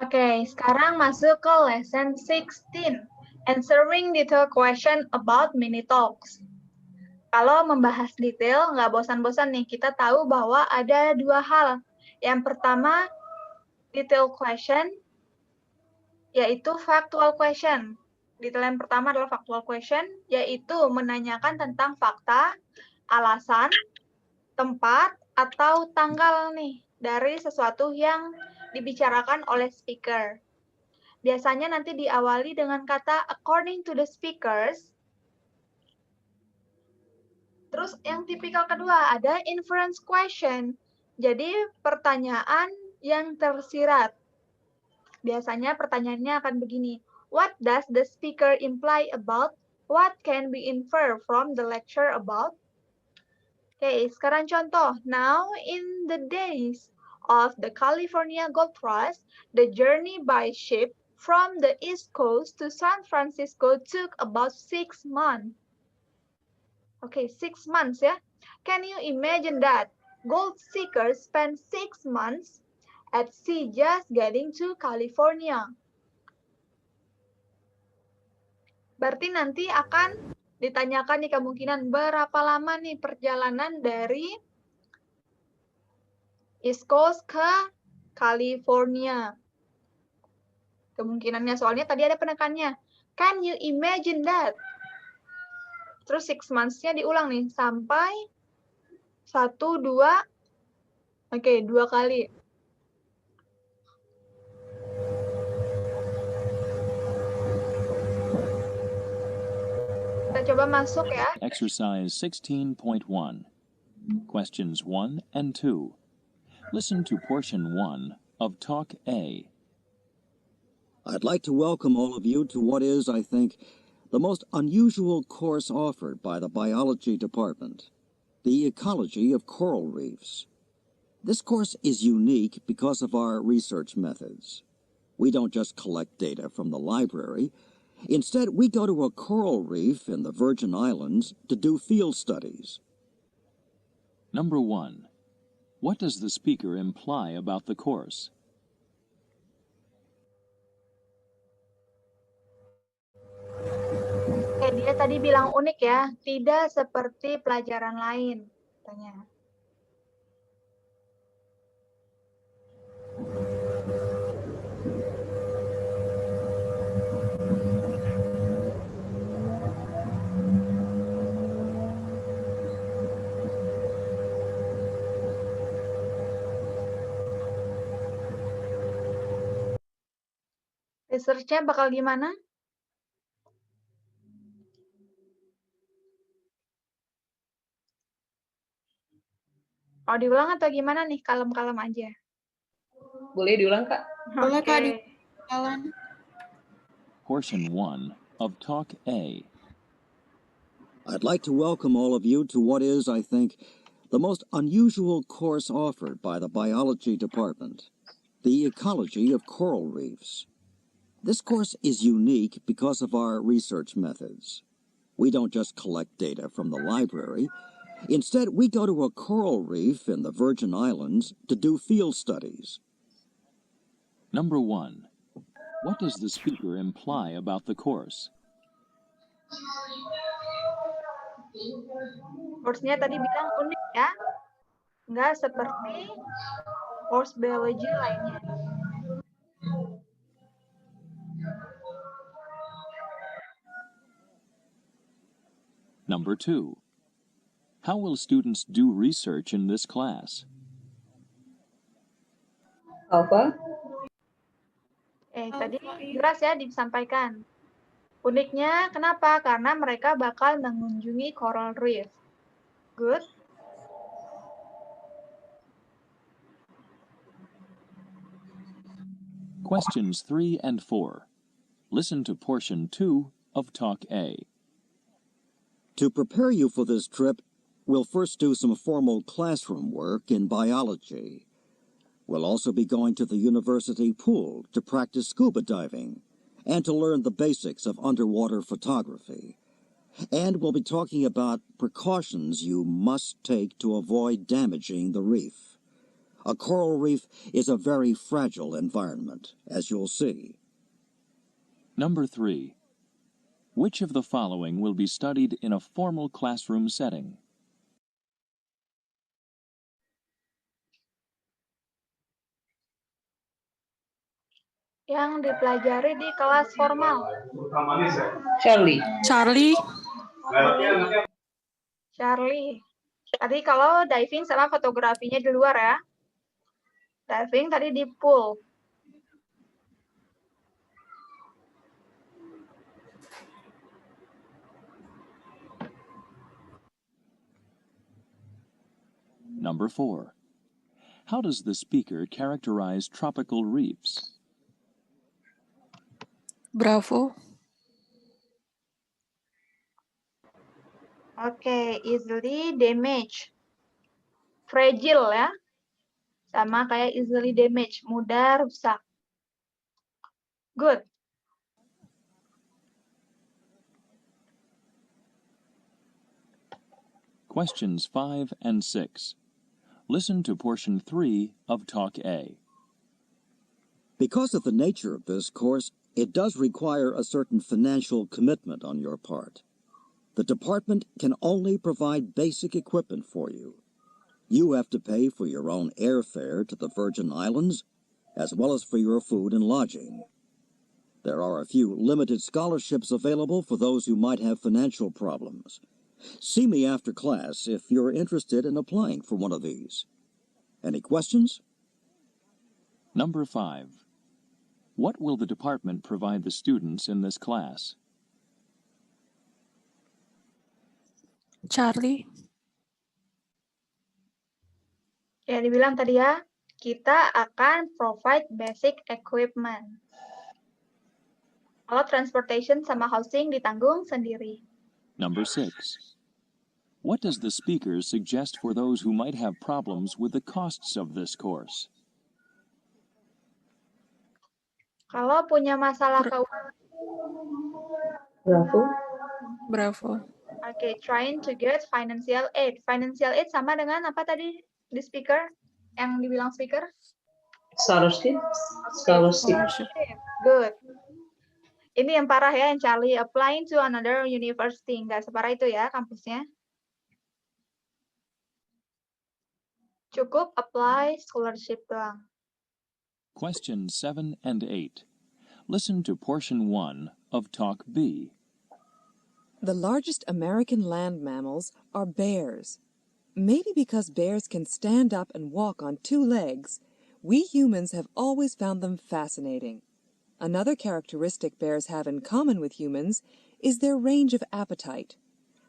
Oke, sekarang masuk ke lesson 16. Answering detailed question about mini talks. Kalau membahas detail, nggak bosan-bosan nih. Kita tahu bahwa ada dua hal. Yang pertama, detailed question, yaitu factual question. Detail yang pertama adalah factual question, yaitu menanyakan tentang fakta, alasan, tempat, atau tanggal nih dari sesuatu yang dibicarakan oleh speaker. Biasanya nanti diawali dengan kata according to the speakers. Terus yang tipikal kedua ada inference question. Jadi pertanyaan yang tersirat. Biasanya pertanyaannya akan begini. What does the speaker imply about? What can we infer from the lecture about? Oke, sekarang contoh. Now in the days of the California Gold Rush, the journey by ship from the East Coast to San Francisco took about 6 months. Okay, 6 months ya. Can you imagine that? Gold seekers spent 6 months at sea just getting to California. Berarti nanti akan ditanyakan nih kemungkinan berapa lama nih perjalanan dari East Coast ke California. Kemungkinannya soalnya tadi ada penekannya. Can you imagine that? Terus 6 months-nya diulang nih sampai 1, 2, oke, 2 kali. Kita coba masuk ya. Exercise 16.1. Questions 1 and 2. Listen to portion 1 of Talk A. I'd like to welcome all of you to what is, I think, the most unusual course offered by the biology department, the ecology of coral reefs. This course is unique because of our research methods. We don't just collect data from the library. Instead, we go to a coral reef in the Virgin Islands to do field studies. Number 1. What does the speaker imply about the course? Dia tadi bilang unik ya, tidak seperti pelajaran lain, katanya. Research-nya bakal gimana? Mau diulang atau gimana nih? Kalem-kalem aja. Boleh diulang, Kak? Boleh, Kak, Oke. Portion 1 of Talk A. I'd like to welcome all of you to what is, I think, the most unusual course offered by the biology department, the ecology of coral reefs. This course is unique because of our research methods. We don't just collect data from the library. Instead, we go to a coral reef in the Virgin Islands to do field studies. Number 1. What does the speaker imply about the course? Course-nya tadi bilang unik ya. Nggak seperti course biology lainnya. Number 2. How will students do research in this class? Alfa? Tadi jelas ya disampaikan. Uniknya kenapa? Karena mereka bakal mengunjungi coral reef. Good. Questions 3 and 4. Listen to portion 2 of Talk A. To prepare you for this trip, we'll first do some formal classroom work in biology. We'll also be going to the university pool to practice scuba diving and to learn the basics of underwater photography. And we'll be talking about precautions you must take to avoid damaging the reef. A coral reef is a very fragile environment, as you'll see. Number 3. Which of the following will be studied in a formal classroom setting? Yang dipelajari di kelas formal. Charlie. Charlie. Charlie. Tadi kalau diving sama fotografinya di luar ya. Diving tadi di pool. Number 4. How does the speaker characterize tropical reefs? Bravo. Oke, easily damaged. Fragile ya. Sama kayak easily damaged, mudah rusak. Good. Questions 5 and 6. Listen to portion 3 of Talk A. Because of the nature of this course, it does require a certain financial commitment on your part. The department can only provide basic equipment for you. You have to pay for your own airfare to the Virgin Islands, as well as for your food and lodging. There are a few limited scholarships available for those who might have financial problems. See me after class if you're interested in applying for one of these. Any questions? Number 5. What will the department provide the students in this class? Charlie. Ya, dibilang tadi ya, kita akan provide basic equipment. Kalau transportation sama housing ditanggung sendiri. Number 6. What does the speaker suggest for those who might have problems with the costs of this course? Kalau punya masalah keuangan, Bravo. Bravo. oke, trying to get financial aid. Financial aid sama dengan apa tadi di speaker? Yang dibilang speaker? Scholarship. Scholarship. Good. Ini yang parah ya, yang Charlie. Applying to another university. Nggak separah itu ya kampusnya. Cukup apply scholarship doang. Questions 7 and 8. Listen to portion 1 of Talk B. The largest American land mammals are bears. Maybe because bears can stand up and walk on 2 legs, we humans have always found them fascinating. Another characteristic bears have in common with humans is their range of appetite.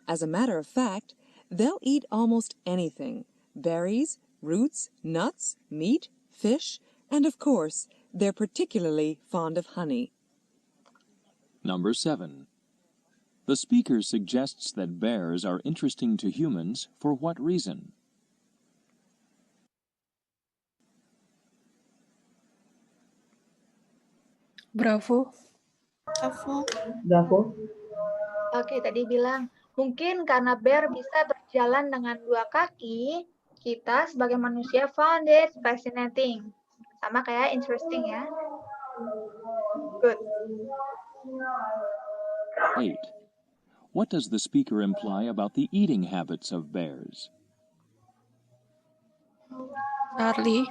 As a matter of fact, they'll eat almost anything: berries, roots, nuts, meat, fish, and of course, they're particularly fond of honey. Number 7. The speaker suggests that bears are interesting to humans for what reason? Bravo. Bravo. Oke, tadi bilang, mungkin karena bear bisa berjalan dengan 2 kaki, kita sebagai manusia found it fascinating. Sama kayak interesting ya. Good. 8. What does the speaker imply about the eating habits of bears? Charlie.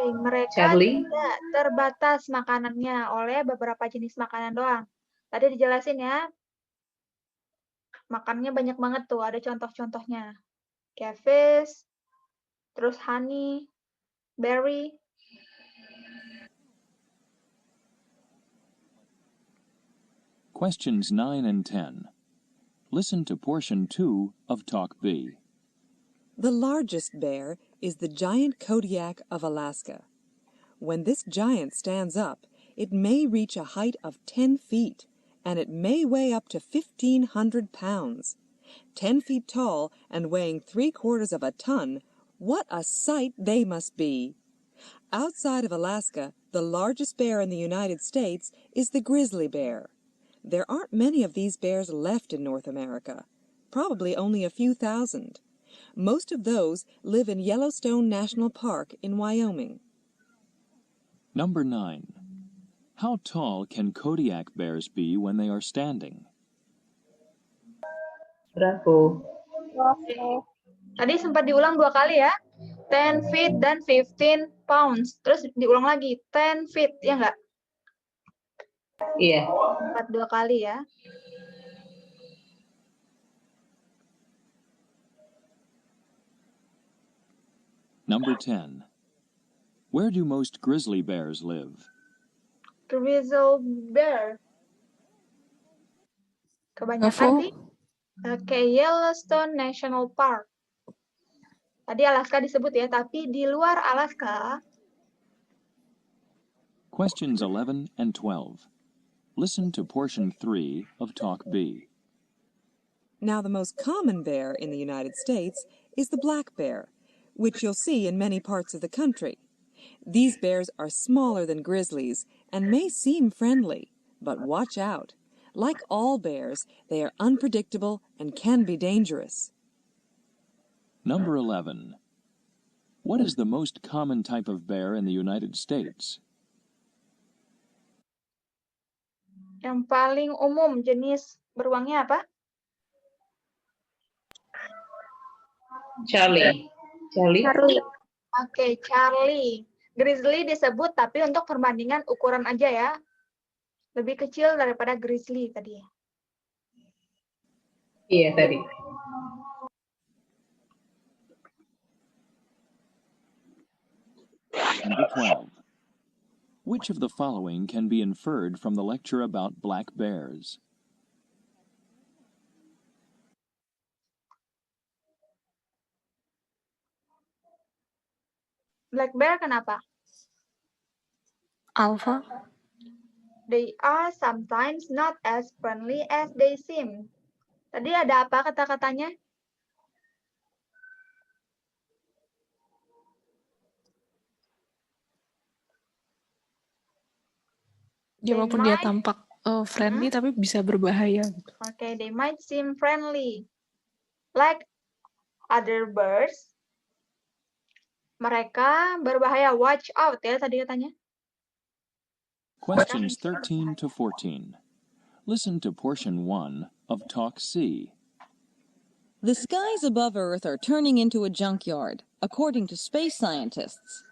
Oke, mereka Charlie. tidak terbatas makanannya oleh beberapa jenis makanan doang. Tadi dijelasin ya, makannya banyak banget tuh, ada contoh-contohnya. Kayak fish, terus honey, berry. Questions 9 and 10. Listen to portion 2 of Talk B. The largest bear is the giant Kodiak of Alaska. When this giant stands up, it may reach a height of 10 feet, and it may weigh up to 1,500 pounds. 10 feet tall and weighing 3/4 of a ton, what a sight they must be! Outside of Alaska, the largest bear in the United States is the grizzly bear. There aren't many of these bears left in North America, probably only a few thousand. Most of those live in Yellowstone National Park in Wyoming. Number 9. How tall can Kodiak bears be when they are standing? Bravo. Tadi sempat diulang 2 kali ya. 10 feet dan 15 pounds. Terus diulang lagi 10 feet, ya nggak? Iya. Sempat 2 kali ya. Number 10. Where do most grizzly bears live? Grizzly bear. Kebanyakan di Yellowstone National Park. Tadi Alaska disebut ya, tapi di luar Alaska. Questions 11 and 12. Listen to portion 3 of Talk B. Now, the most common bear in the United States is the black bear, which you'll see in many parts of the country. These bears are smaller than grizzlies and may seem friendly, but watch out. Like all bears, they are unpredictable and can be dangerous. Number 11. What is the most common type of bear in the United States? Yang paling umum jenis beruangnya apa? Charlie. Oke, Charlie. Grizzly disebut tapi untuk perbandingan ukuran aja ya. Lebih kecil daripada grizzly tadi ya. Iya tadi. Number 12. Which of the following can be inferred from the lecture about black bears? Black bear kenapa? Alpha. They are sometimes not as friendly as they seem. Tadi ada apa kata-katanya? Dia walaupun dia tampak friendly tapi bisa berbahaya. Okay, they might seem friendly. Like other birds. Mereka berbahaya. Watch out ya tadi katanya. Questions 13 to 14. Listen to portion 1 of Talk C. The skies above Earth are turning into a junkyard, according to space scientists.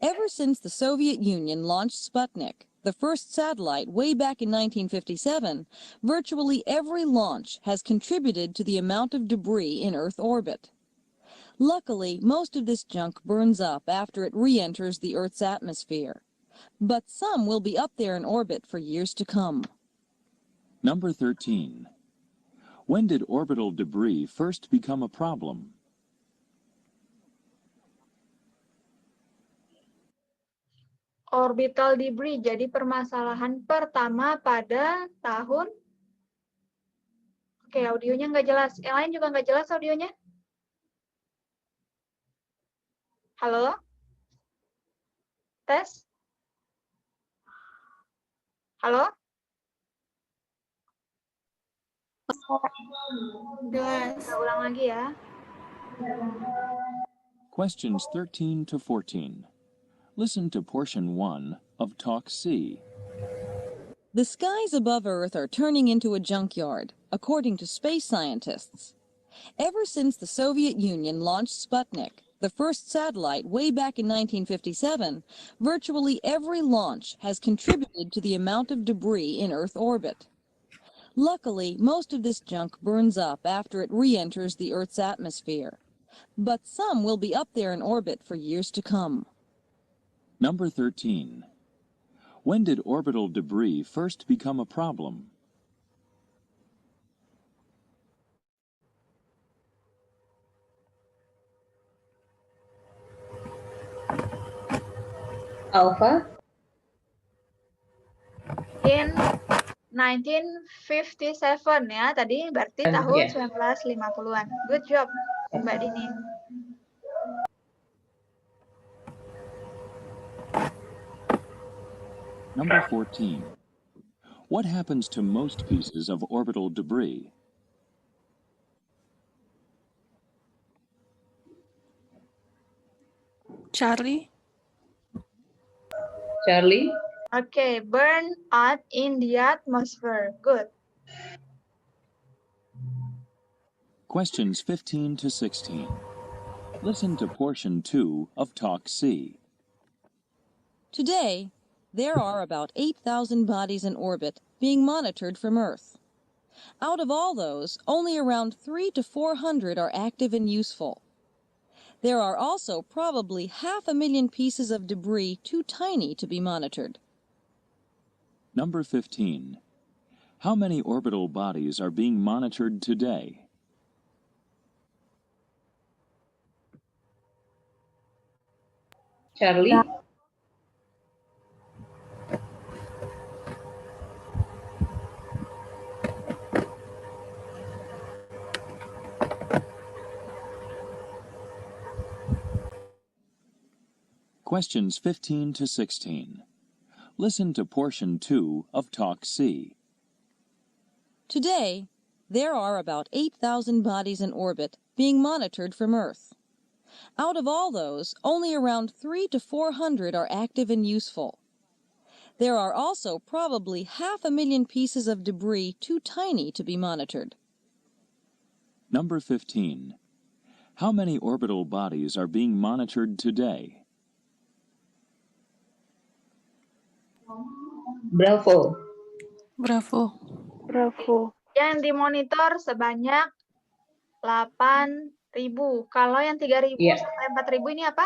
Ever since the Soviet Union launched Sputnik, the first satellite way back in 1957, virtually every launch has contributed to the amount of debris in Earth orbit. Luckily, most of this junk burns up after it re-enters the Earth's atmosphere. But some will be up there in orbit for years to come. Number 13. When did orbital debris first become a problem? Orbital debris jadi permasalahan pertama pada tahun. Oke, audionya nggak jelas. Yang lain juga nggak jelas audionya. Halo? Tes? Halo? Jelas. Kita ulang lagi ya. Questions 13 to 14. Listen to portion 1 of Talk C. The skies above Earth are turning into a junkyard, according to space scientists. Ever since the Soviet Union launched Sputnik, the first satellite way back in 1957, virtually every launch has contributed to the amount of debris in Earth orbit. Luckily, most of this junk burns up after it re-enters the Earth's atmosphere. But some will be up there in orbit for years to come. Number 13. When did orbital debris first become a problem? Alpha. In 1957 ya, tadi berarti tahun 1950-an. Good job, Mbak Dini. Number 14. What happens to most pieces of orbital debris? Charlie. Charlie. Okay, burn out in the atmosphere. Good. Questions 15 to 16. Listen to portion 2 of Talk C. Today, there are about 8,000 bodies in orbit being monitored from Earth. Out of all those, only around 300 to 400 are active and useful. There are also probably 500,000 pieces of debris too tiny to be monitored. Number 15. How many orbital bodies are being monitored today? Charlie. Questions 15 to 16. Listen to portion 2 of Talk C. Today, there are about 8,000 bodies in orbit being monitored from Earth. Out of all those, only around 300 to 400 are active and useful. There are also probably 500,000 pieces of debris too tiny to be monitored. Number 15. How many orbital bodies are being monitored today? Bravo. Bravo. Bravo. Yang dimonitor sebanyak 8.000. Kalau yang 3.000 Iya. sampai 4.000 ini apa?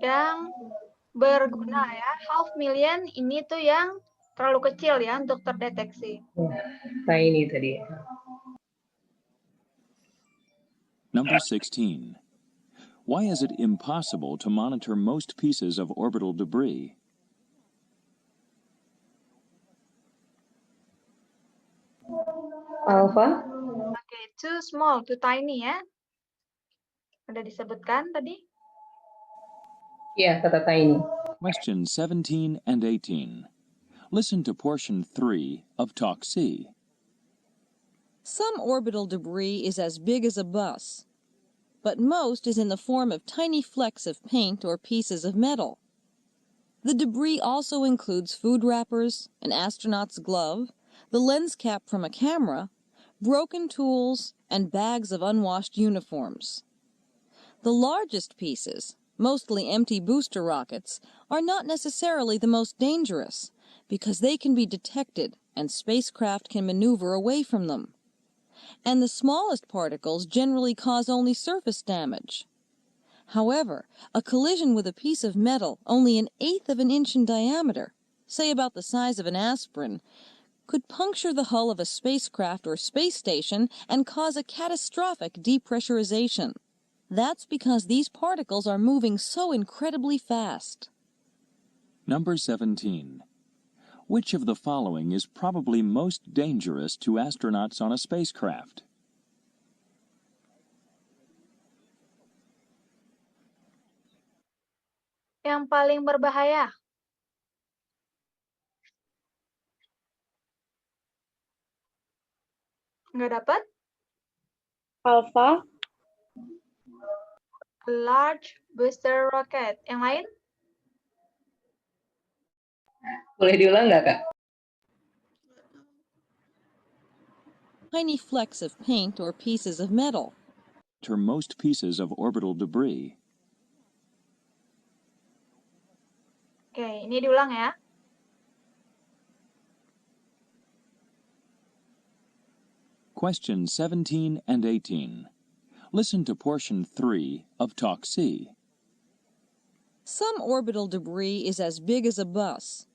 Yang berguna ya. 500,000 ini tuh yang terlalu kecil ya untuk terdeteksi. Tiny tadi. Number 16. Why is it impossible to monitor most pieces of orbital debris? Alpha. Oke, too small, too tiny ya. Udah disebutkan tadi? Iya, kata tiny. Questions 17 and 18. Listen to portion 3 of Talk C. Some orbital debris is as big as a bus, but most is in the form of tiny flecks of paint or pieces of metal. The debris also includes food wrappers, an astronaut's glove, the lens cap from a camera, broken tools, and bags of unwashed uniforms. The largest pieces, mostly empty booster rockets, are not necessarily the most dangerous because they can be detected and spacecraft can maneuver away from them. And the smallest particles generally cause only surface damage. However, a collision with a piece of metal only 1/8 of an inch in diameter, say about the size of an aspirin, could puncture the hull of a spacecraft or space station and cause a catastrophic depressurization. That's because these particles are moving so incredibly fast. Number 17. Which of the following is probably most dangerous to astronauts on a spacecraft? Yang paling berbahaya. Nggak dapat? Alpha. Large booster rocket. Yang lain? Boleh diulang nggak, Kak? Tiny flecks of paint or pieces of metal. Monitor most pieces of orbital debris. Oke, ini diulang ya. Questions 17 and 18. Listen to portion 3 of Talk C. Some orbital debris is as big as a bus,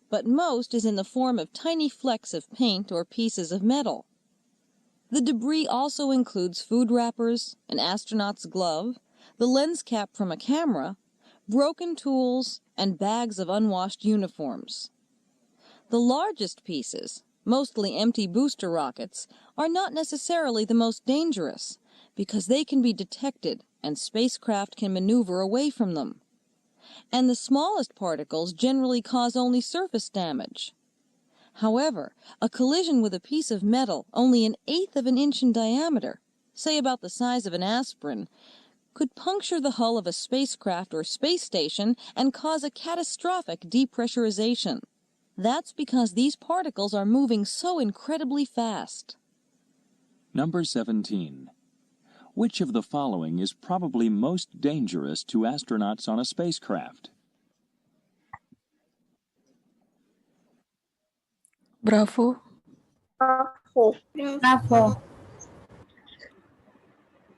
but most is in the form of tiny flecks of paint or pieces of metal. The debris also includes food wrappers, an astronaut's glove, the lens cap from a camera, broken tools, and bags of unwashed uniforms. The largest pieces, mostly empty booster rockets, are not necessarily the most dangerous because they can be detected and spacecraft can maneuver away from them. And the smallest particles generally cause only surface damage. However, a collision with a piece of metal only 1/8 of an inch in diameter, say about the size of an aspirin, could puncture the hull of a spacecraft or space station and cause a catastrophic depressurization. That's because these particles are moving so incredibly fast. Number 17. Which of the following is probably most dangerous to astronauts on a spacecraft? Bravo. Bravo. Bravo.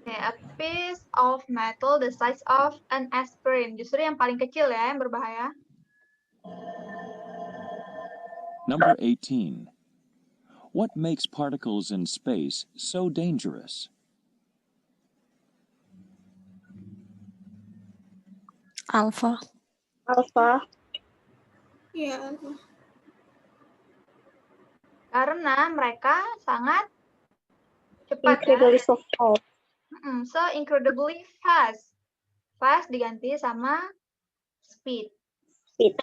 Okay, a piece of metal the size of an aspirin. Justru yang paling kecil ya, yang berbahaya. Number 18. What makes particles in space so dangerous? Alpha. Alpha. Karena mereka sangat cepat ya. Incredibly so fast. So incredibly fast. Fast diganti sama speed. Speed.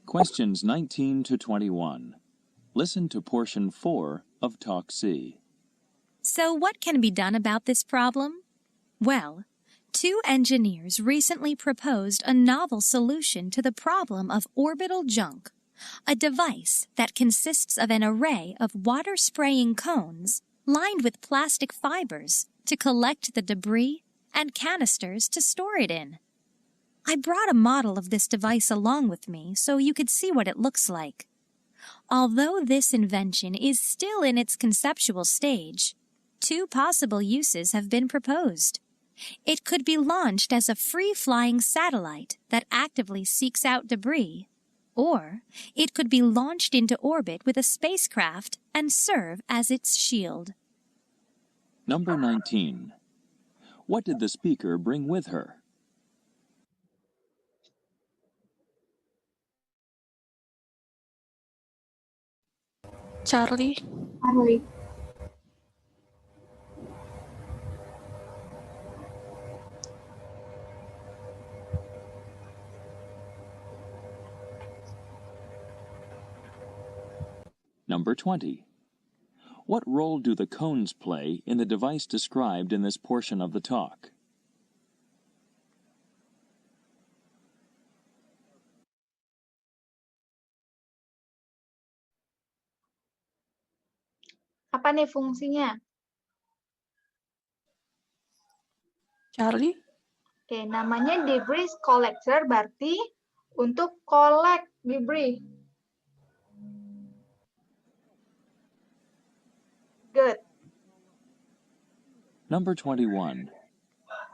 Questions 19 to 21. Listen to portion 4 of Talk C. So what can be done about this problem? Well, two engineers recently proposed a novel solution to the problem of orbital junk, a device that consists of an array of water-spraying cones lined with plastic fibers to collect the debris and canisters to store it in. I brought a model of this device along with me so you could see what it looks like. Although this invention is still in its conceptual stage, two possible uses have been proposed. It could be launched as a free-flying satellite that actively seeks out debris, or it could be launched into orbit with a spacecraft and serve as its shield. Number 19. What did the speaker bring with her? Charlie. Charlie. Number 20. What role do the cones play in the device described in this portion of the talk? Apa nih fungsinya? Charlie. Oke, namanya debris collector berarti untuk collect debris. Good. Number 21.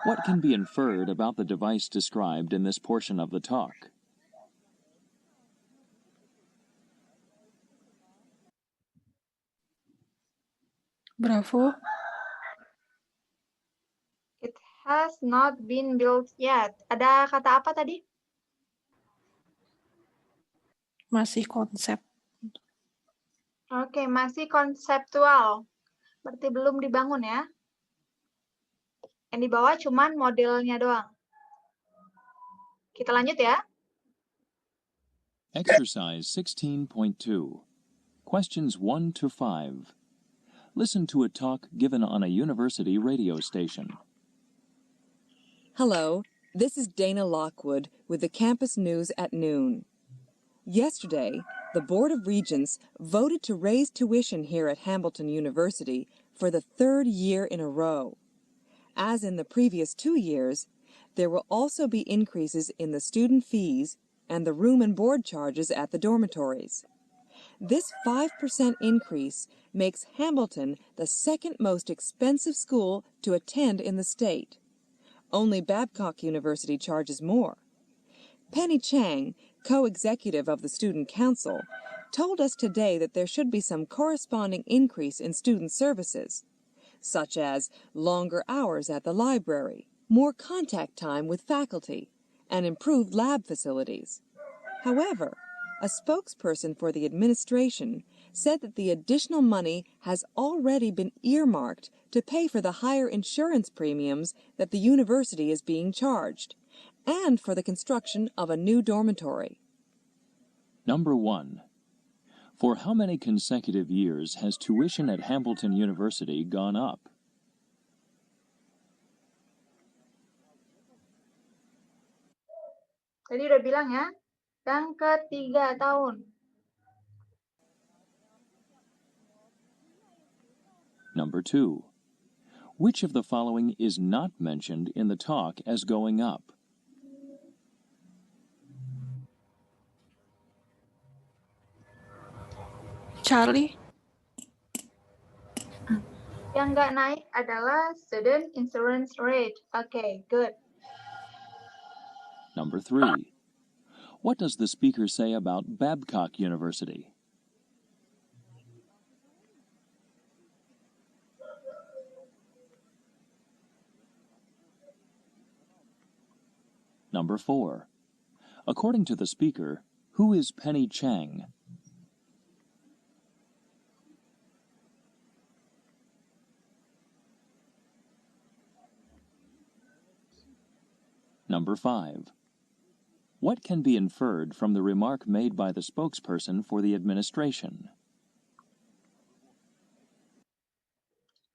What can be inferred about the device described in this portion of the talk? Bravo. It has not been built yet. Ada kata apa tadi? Masih konsep. Oke, masih konseptual. Berarti belum dibangun ya. Yang di bawah cuman modelnya doang. Kita lanjut ya. Exercise 16.2. Questions 1 to 5. Listen to a talk given on a university radio station. Hello, this is Dana Lockwood with the Campus News at Noon. Yesterday, the Board of Regents voted to raise tuition here at Hamilton University for the third year in a row. As in the previous 2 years, there will also be increases in the student fees and the room and board charges at the dormitories. This 5% increase makes Hamilton the second most expensive school to attend in the state. Only Babcock University charges more. Penny Chang, co-executive of the Student Council, told us today that there should be some corresponding increase in student services, such as longer hours at the library, more contact time with faculty, and improved lab facilities. However, a spokesperson for the administration said that the additional money has already been earmarked to pay for the higher insurance premiums that the university is being charged, and for the construction of a new dormitory. Number 1. For how many consecutive years has tuition at Hamilton University gone up? Tadi udah bilang ya, yang ke-3 tahun. Number 2. Which of the following is not mentioned in the talk as going up? Charlie, Yang nggak naik adalah student insurance rate. Okay, good. Number 3. What does the speaker say about Babcock University? Number 4. According to the speaker, who is Penny Chang? Number 5. What can be inferred from the remark made by the spokesperson for the administration?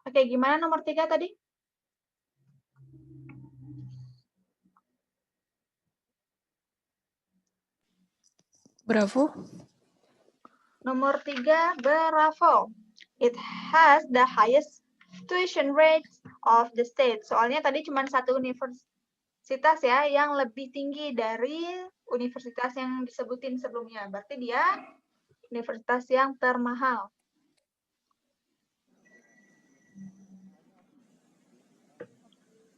Oke, gimana nomor 3 tadi? Bravo. Nomor 3, Bravo. It has the highest tuition rates of the state. Soalnya tadi cuma satu universitas ya yang lebih tinggi dari universitas yang disebutin sebelumnya. Berarti dia universitas yang termahal.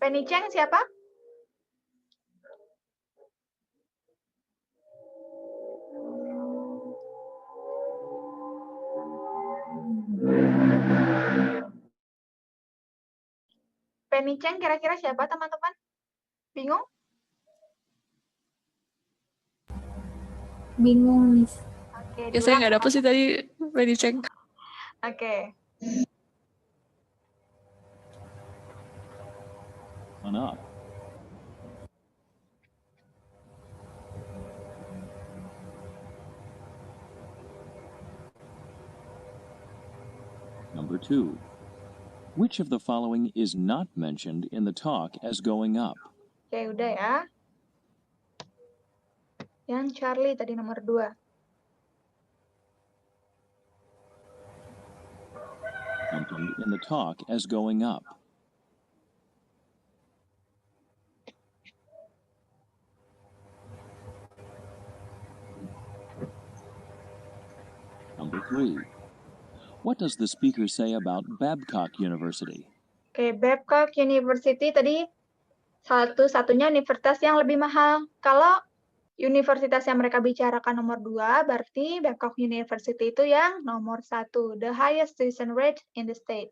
Penny Chang siapa? Penny Chang kira-kira siapa teman-teman? Bingung? Bingung, Miss. Oke, Ya saya nggak dapet sih tadi Penny Chang. Oke. On up. Number 2. Which of the following is not mentioned in the talk as going up? Oke, udah ya. Yang Charlie tadi nomor 2. Mentioned in the talk as going up. Number 3. What does the speaker say about Babcock University? Oke, Babcock University tadi satu-satunya universitas yang lebih mahal. Kalau universitas yang mereka bicarakan nomor 2, berarti Babcock University itu yang nomor 1. The highest tuition rate in the state.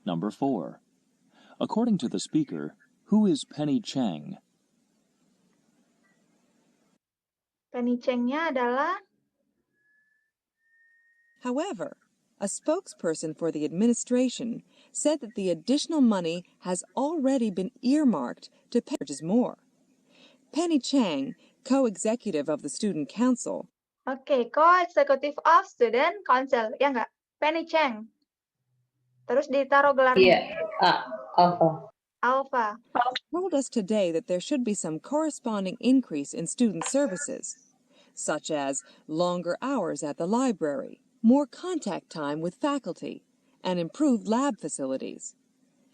Number 4. According to the speaker, who is Penny Chang? Penny Chang-nya adalah However, a spokesperson for the administration said that the additional money has already been earmarked to pay more. Penny Chang, co-executive of the Student Council, Oke, co-executive of Student Council. Ya nggak? Penny Chang. Terus ditaruh gelarnya. Iya, Alpha. Alpha. told us today that there should be some corresponding increase in student services, such as longer hours at the library, more contact time with faculty, and improved lab facilities.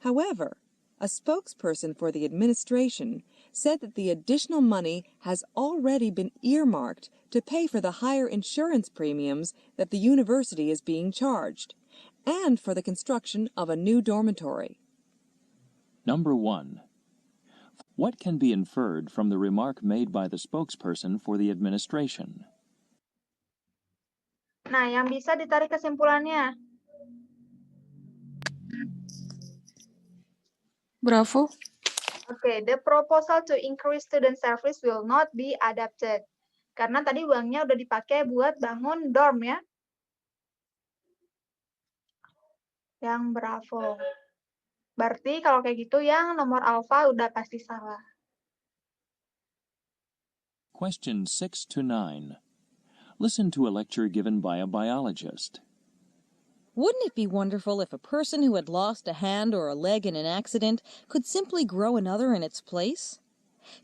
However, a spokesperson for the administration said that the additional money has already been earmarked to pay for the higher insurance premiums that the university is being charged, and for the construction of a new dormitory. Number 1. What can be inferred from the remark made by the spokesperson for the administration? Nah, yang bisa ditarik kesimpulannya. Bravo. Oke, the proposal to increase student service will not be adopted. Karena tadi uangnya udah dipakai buat bangun dorm ya. Yang Bravo. Berarti kalau kayak gitu yang nomor alfa udah pasti salah. Questions 6 to 9. Listen to a lecture given by a biologist. Wouldn't it be wonderful if a person who had lost a hand or a leg in an accident could simply grow another in its place?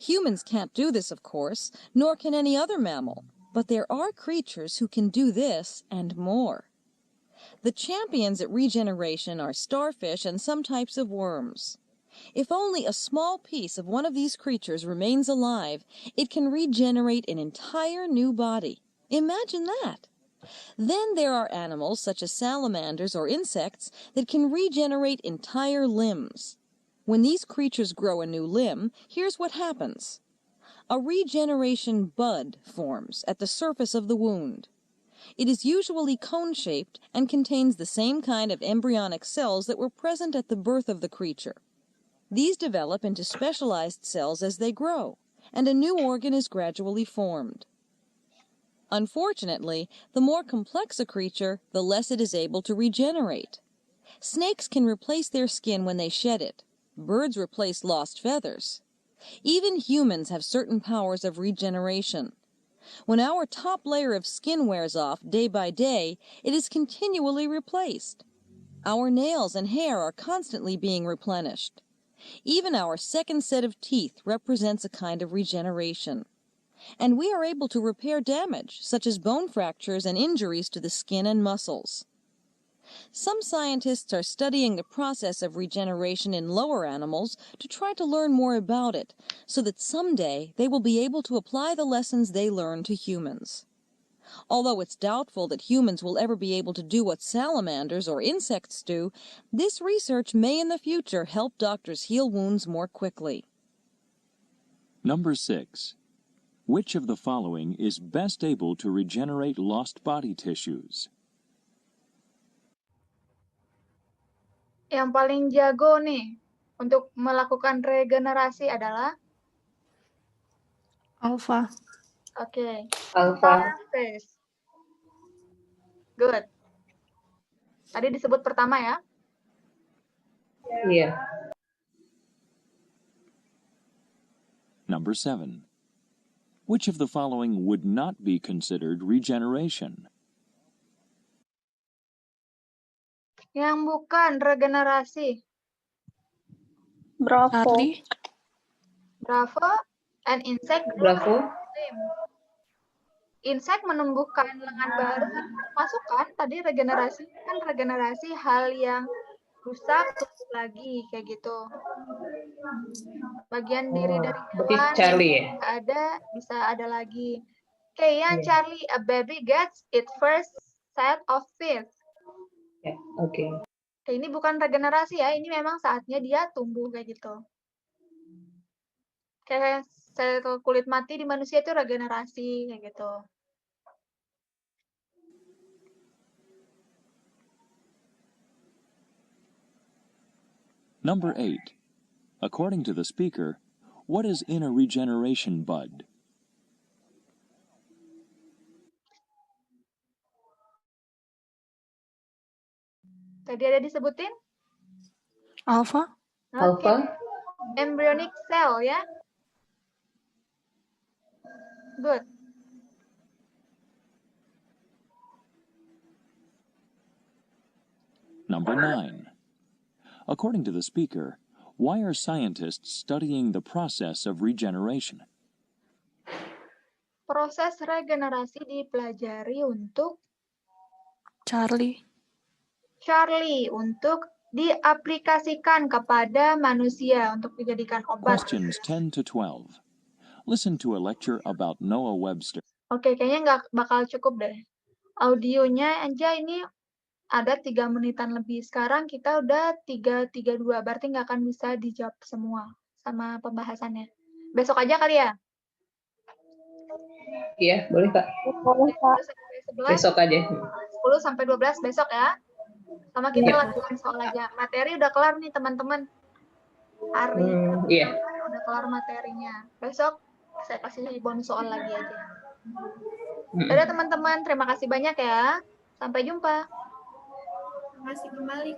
Humans can't do this, of course, nor can any other mammal, but there are creatures who can do this and more. The champions at regeneration are starfish and some types of worms. If only a small piece of one of these creatures remains alive, it can regenerate an entire new body. Imagine that! Then there are animals such as salamanders or insects that can regenerate entire limbs. When these creatures grow a new limb, here's what happens. A regeneration bud forms at the surface of the wound. It is usually cone-shaped and contains the same kind of embryonic cells that were present at the birth of the creature. These develop into specialized cells as they grow, and a new organ is gradually formed. Unfortunately, the more complex a creature, the less it is able to regenerate. Snakes can replace their skin when they shed it. Birds replace lost feathers. Even humans have certain powers of regeneration. When our top layer of skin wears off day by day, it is continually replaced. Our nails and hair are constantly being replenished. Even our second set of teeth represents a kind of regeneration. And we are able to repair damage, such as bone fractures and injuries to the skin and muscles. Some scientists are studying the process of regeneration in lower animals to try to learn more about it, so that someday they will be able to apply the lessons they learn to humans. Although it's doubtful that humans will ever be able to do what salamanders or insects do, this research may in the future help doctors heal wounds more quickly. Number 6. Which of the following is best able to regenerate lost body tissues? Yang paling jago nih untuk melakukan regenerasi adalah Alpha. oke, Alpha. starfish. Good. Tadi disebut pertama ya. Iya. Number 7. Which of the following would not be considered regeneration? Yang bukan regenerasi. Bravo. Charlie. Bravo, an insect Bravo. limb. Insect menumbuhkan lengan baru, masuk kan tadi regenerasi, kan regenerasi hal yang rusak tumbuh lagi kayak gitu. Bagian diri dari Berarti hewan Charlie ya? nggak ada bisa ada lagi. Oke, yang Iya. Charlie, a baby gets its first set of teeth. Ya, oke. Oke, ini bukan regenerasi ya, ini memang saatnya dia tumbuh kayak gitu. Kayak sel kulit mati di manusia itu regenerasi kayak gitu. Number 8. According to the speaker, what is in a regeneration bud? Tadi ada disebutin? Alpha. Oke. Alpha. Embryonic cell ya. Good. Number 9. According to the speaker, why are scientists studying the process of regeneration? Proses regenerasi dipelajari untuk Charlie. untuk diaplikasikan kepada manusia untuk dijadikan obat. Questions 10 to 12. Listen to a lecture about Noah Webster. Oke, kayaknya nggak bakal cukup deh. Audionya aja ini ada 3 menitan lebih. Sekarang kita udah 3:32, berarti nggak akan bisa dijawab semua sama pembahasannya. Besok aja kali ya? Iya, boleh Kak. Boleh, Kak. 10 sampai 11, Besok aja. 10 sampai 12 besok ya. Sama kita lakukan soal aja. Materi udah kelar nih teman-teman. Hari Iya. udah kelar materinya. Besok saya kasih bonus soal lagi aja. Dadah teman-teman, terima kasih banyak ya. Sampai jumpa. Terima kasih kembali.